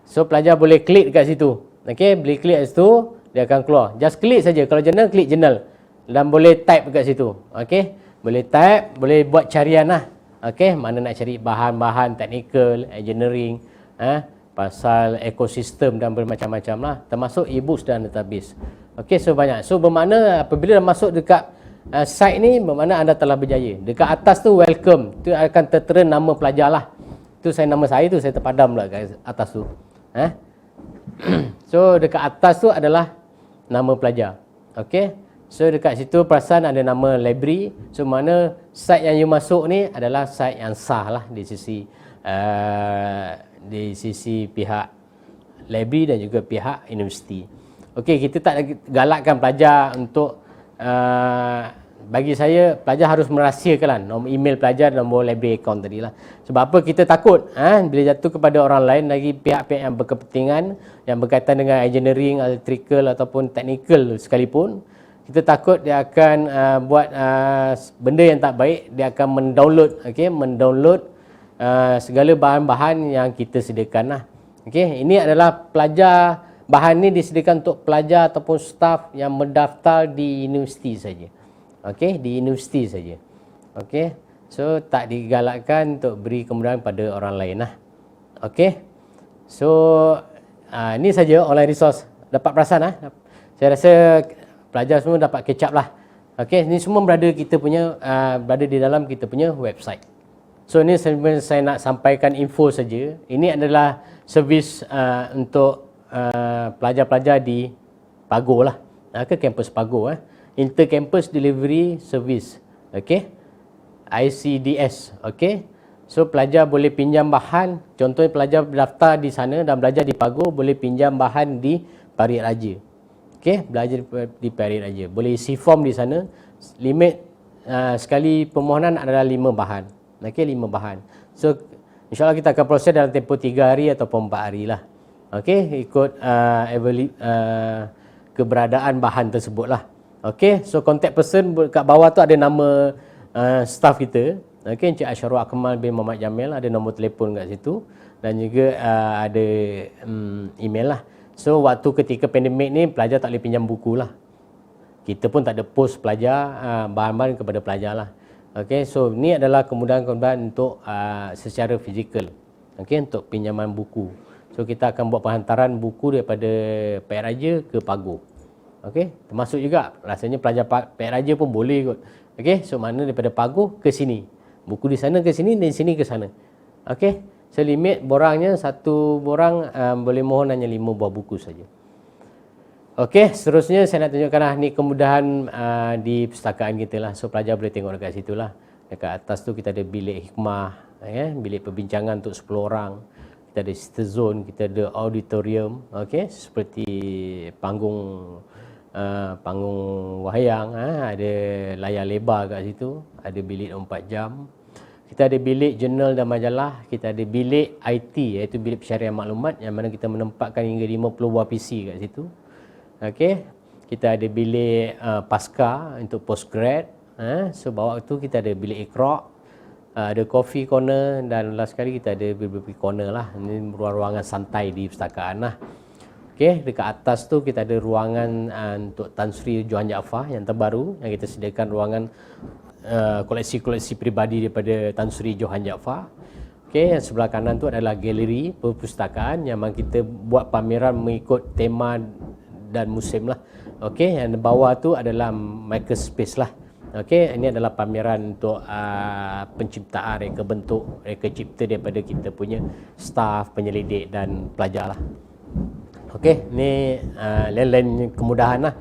So pelajar boleh klik dekat situ. Okey, boleh klik kat situ dia akan keluar. Just klik saja. Kalau journal, klik journal dan boleh type dekat situ. Okey, boleh type, boleh buat carian lah. Okey, mana nak cari bahan-bahan technical, engineering, pasal ekosistem dan bermacam-macam lah, termasuk e-books dan database. Okey, so banyak. So bermakna apabila dah masuk dekat site ni, bermakna anda telah berjaya. Dekat atas tu welcome, tu akan tertera nama pelajar lah. Tu nama saya tu saya terpadam pula kat atas tu. So dekat atas tu adalah nama pelajar. Okey, so dekat situ perasan ada nama library. So mana site yang you masuk ni adalah site yang sah lah di sisi pihak library dan juga pihak universiti. Okey, kita tak galakkan pelajar untuk bagi saya pelajar harus merahsiakan nombor email pelajar dan nombor library account tadi lah. Sebab apa? Kita takut bila jatuh kepada orang lain, lagi pihak-pihak yang berkepentingan yang berkaitan dengan engineering, electrical ataupun technical sekalipun, kita takut dia akan buat benda yang tak baik. Dia akan mendownload segala bahan-bahan yang kita sediakan lah. Okey, ini adalah pelajar. Bahan ni disediakan untuk pelajar ataupun staf yang mendaftar di universiti saja. Okey, di universiti saja. Okey, so tak digalakkan untuk beri kemudahan pada orang lain lah. Okey, so ini saja online resource. Dapat perasan lah. Saya rasa pelajar semua dapat catch up lah. Okey, ini semua berada di dalam kita punya website. So ini sebenarnya saya nak sampaikan info saja. Ini adalah servis untuk pelajar-pelajar di Pago lah, ke kampus Pago, Inter-Campus Delivery Service, okey, ICDS, okey. So pelajar boleh pinjam bahan, contohnya pelajar berdaftar di sana dan belajar di Pago, boleh pinjam bahan di Parit Raja, okey, belajar di Parit Raja, boleh isi form di sana. Limit sekali permohonan adalah 5 bahan, okey, 5 bahan. So insyaAllah kita akan proses dalam tempoh 3 hari ataupun 4 hari lah. Okey, ikut keberadaan bahan tersebut lah. Okey, so contact person kat bawah tu ada nama staff kita. Okey, Encik Asyarul Akmal bin Muhammad Jamil, ada nombor telefon kat situ dan juga ada email lah. So waktu ketika pandemik ni pelajar tak boleh pinjam buku lah. Kita pun tak ada post pelajar bahan-bahan kepada pelajar lah. Okey, so ni adalah kemudahan-kemudahan untuk secara fizikal. Okey, untuk pinjaman buku. So kita akan buat penghantaran buku daripada Parit Raja ke Pago. Okey, termasuk juga rasanya pelajar Parit Raja pun boleh kot. Okey, so mana daripada Pago ke sini. Buku di sana ke sini dan sini ke sana. Okey, so limit borangnya satu borang boleh mohon hanya 5 buah buku saja. Okey, seterusnya saya nak tunjukkanlah ni kemudahan di perpustakaan kita lah. So pelajar boleh tengok dekat situ lah. Dekat atas tu kita ada bilik hikmah, bilik perbincangan untuk 10 orang. Kita ada sister zone, kita ada auditorium, okey, seperti panggung wayang, ada layar lebar kat situ, ada bilik 24 jam. Kita ada bilik jurnal dan majalah, kita ada bilik IT iaitu bilik pencarian maklumat yang mana kita menempatkan hingga 50 buah PC kat situ. Okey, kita ada bilik pasca untuk postgrad, so bawah tu kita ada bilik Iqra', ada coffee corner dan last sekali kita ada bibliotek corner lah. Ini ruangan santai di perpustakaan lah. Okey, dekat atas tu kita ada ruangan untuk Tan Sri Johan Jaafar yang terbaru, yang kita sediakan ruangan koleksi-koleksi peribadi daripada Tan Sri Johan Jaafar. Okey, yang sebelah kanan tu adalah galeri perpustakaan yang mana kita buat pameran mengikut tema dan musim lah. Okey, yang di bawah tu adalah makerspace lah. Okey, ini adalah pameran untuk penciptaan reka bentuk, reka cipta daripada kita punya staff, penyelidik dan pelajar lah. Okey, ni lain-lain kemudahan lah.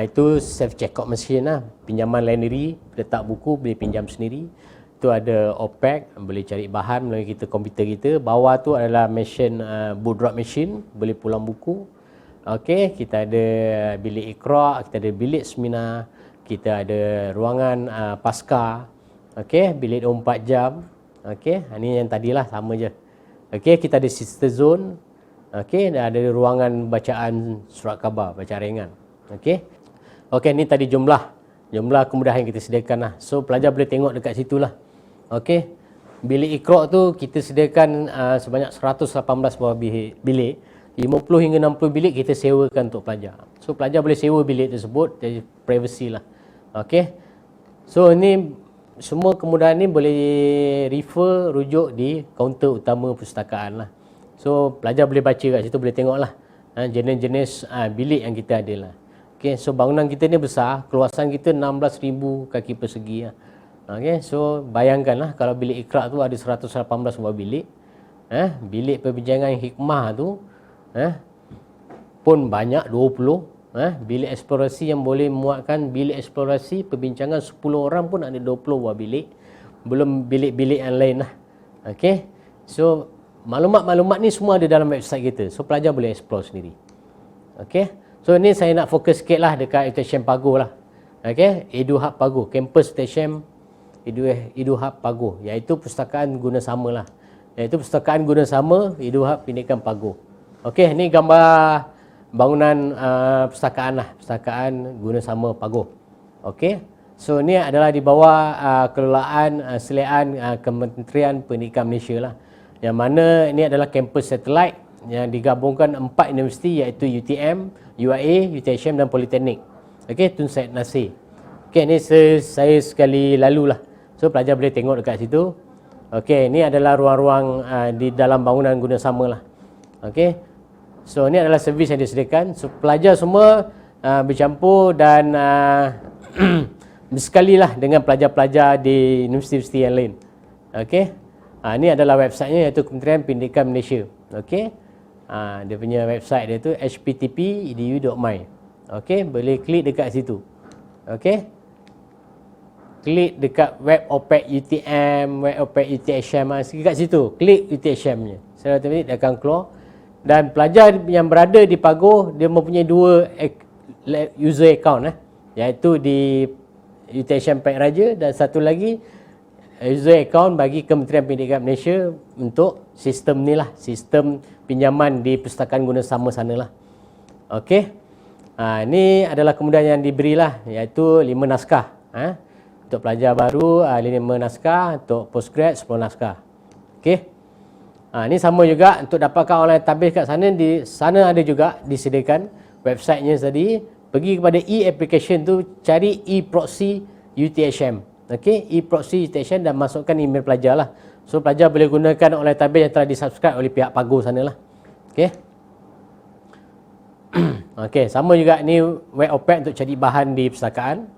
Itu self checkout machine lah, pinjaman library, letak buku boleh pinjam sendiri. Tu ada OPEC, boleh cari bahan melalui komputer kita. Bawah tu adalah machine book drop machine, boleh pulang buku. Okey, kita ada bilik Iqra, kita ada bilik seminar, kita ada ruangan pasca. Okey, bilik 24 jam. Okey, ini yang tadilah sama je. Okey, kita ada sister zone. Okey, dan ada ruangan bacaan surat khabar, bacaan ringan. Okey. Okey, ni tadi jumlah kemudahan yang kita sediakan lah. So pelajar boleh tengok dekat situ lah. Okey. Bilik Iqra tu kita sediakan sebanyak 118 buah bilik. 50 hingga 60 bilik kita sewakan untuk pelajar. So pelajar boleh sewa bilik tersebut, jadi privacy lah. Okey. So ini semua kemudahan ni boleh rujuk di kaunter utama perpustakaan lah. So pelajar boleh baca kat situ, boleh tengok lah jenis-jenis bilik yang kita ada lah. Okey, so bangunan kita ni besar, keluasan kita 16,000 kaki persegi lah. Okey, so bayangkanlah kalau bilik Iqra tu ada 118 buah bilik. Bilik perbincangan hikmah tu pun banyak 20. Bilik eksplorasi yang boleh muatkan bilik eksplorasi perbincangan 10 orang pun ada 20 buah bilik. Belum bilik-bilik yang lain lah. Okey. So maklumat-maklumat ni semua ada dalam website kita. So pelajar boleh explore sendiri. Okey. So ni saya nak fokus sikit lah dekat UTM Pagoh lah. Okey, EduHub Pagoh, kampus UTM EduHub Pagoh, iaitu perpustakaan guna sama lah. Iaitu perpustakaan guna sama EduHub Pendidikan Pagoh. Okey, ni gambar bangunan perpustakaan lah, perpustakaan guna sama Pagoh. Okey. So ni adalah di bawah kelolaan seliaan Kementerian Pendidikan Malaysia lah. Yang mana ini adalah kampus satelit yang digabungkan 4 universiti, iaitu UTM, UIA, UTM dan Politeknik. Okey, Tun Said Nasir. Okey, ni saya sekali lalu lah. So pelajar boleh tengok dekat situ. Okey, ini adalah ruang-ruang di dalam bangunan guna sama lah. Okey. So ni adalah servis yang disediakan. So pelajar semua bercampur dan bersekali lah dengan pelajar-pelajar di universiti-universiti yang lain. Okey. Ini adalah websitenya, iaitu Kementerian Pendidikan Malaysia. Okey. Dia punya website dia tu hptp.edu.my. Okey, boleh klik dekat situ. Okey. Klik dekat web OPEC UTM, web OPEC UTM, dekat situ, klik UTM-nya. Secara otomatik dia akan keluar. Dan pelajar yang berada di Pagoh, dia mempunyai 2 user account iaitu di UTM Pak Raja, dan satu lagi user account bagi Kementerian Pendidikan Malaysia untuk sistem ni lah, sistem pinjaman di perpustakaan guna sama sana lah. Okey. Ini adalah kemudahan yang diberilah, iaitu 5 naskah. Untuk pelajar baru 5 naskah, untuk postgrad 10 naskah. Okey. Ini sama juga untuk dapatkan online tabis kat sana. Di sana ada juga disediakan websitenya tadi. Pergi kepada e-application tu, cari e-proxy UTM. Okey, e-proxy UTM dan masukkan email pelajar lah. So pelajar boleh gunakan online tabis yang telah disubscribe oleh pihak Pagoh sana lah. Okey. Okey, sama juga ni web OPEC untuk cari bahan di perpustakaan.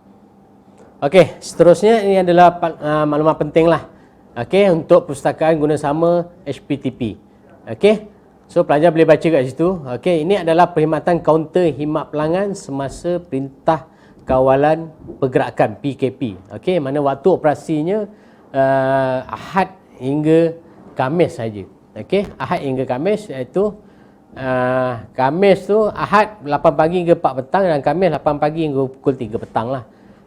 Okey, seterusnya ini adalah maklumat penting lah. Okey, untuk perpustakaan guna sama HPTP. Okey. So pelajar boleh baca kat situ. Okey, ini adalah perkhidmatan kaunter khidmat pelanggan semasa Perintah Kawalan Pergerakan PKP. Okey, mana waktu operasinya Ahad hingga Khamis saja. Okey, Ahad hingga Khamis, iaitu Khamis tu Ahad 8 pagi hingga 4 petang dan Khamis 8 pagi hingga pukul 3 petang lah.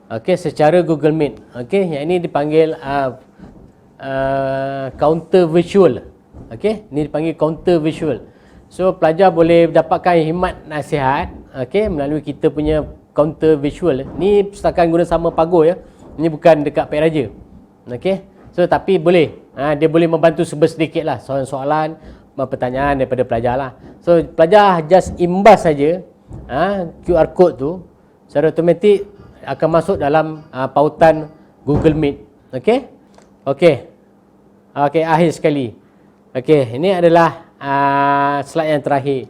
Okey, secara Google Meet. Okey, yang ini dipanggil counter virtual. Okey, ini dipanggil counter visual. So pelajar boleh dapatkan khidmat nasihat melalui kita punya counter visual. Ni perpustakaan guna sama Pagoh ya. Ini bukan dekat Pak Raja. Okey. So tapi boleh. Dia boleh membantu sedikitlah soalan-soalan, pertanyaan daripada pelajar lah. So pelajar just imbas saja QR code tu, secara automatik akan masuk dalam pautan Google Meet. Okey. Okey. Okey, akhir sekali. Okey, ini adalah slide yang terakhir.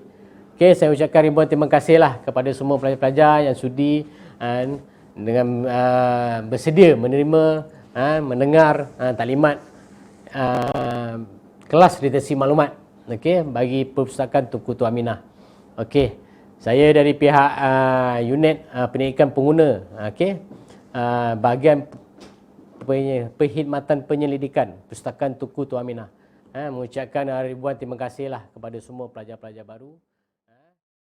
Okey, saya ucapkan ribuan terima kasihlah kepada semua pelajar-pelajar yang sudi dengan bersedia menerima mendengar taklimat kelas literasi maklumat, okey, bagi Perpustakaan Tunku Tua Aminah. Okey, saya dari pihak unit pendidikan pengguna, okey, bahagian perkhidmatan penyelidikan Perpustakaan Tunku Tua Aminah, mengucapkan ribuan terima kasihlah kepada semua pelajar-pelajar baru.